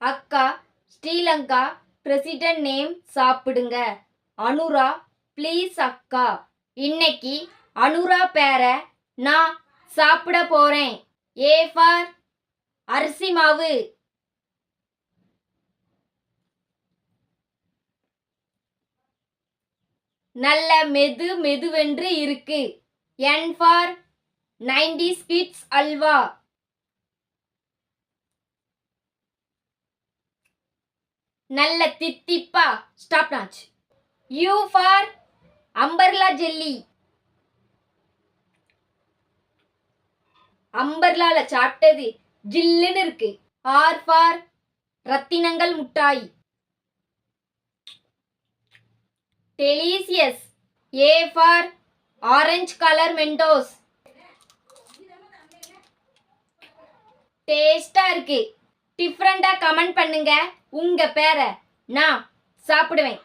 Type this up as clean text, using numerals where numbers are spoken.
அக்கா Sri Lanka president name சாப்பிடுங்க. Anura please அக்கா. இன்னைக்கு அனுரா பேரை நான் சாப்பிட போறேன். ஏ ஃபார் அரிசி மாவு. நல்ல மெதுவென்று இருக்கு. N for 90s kids halwa. நல்ல தித்திப்பா ஸ்டாப் நாச். U for umbrella jelly. அம்பர்லால சாப்பிட்டது ஜில்லுன்னு இருக்கு. ஆர் ஃபார் ரத்தினங்கள் முட்டாய். Delicious. A for orange colour Mentos. டேஸ்டா இருக்கு. டிஃப்ரெண்டா கமெண்ட் பண்ணுங்க. உங்க பேரை நான் சாப்பிடுவேன்.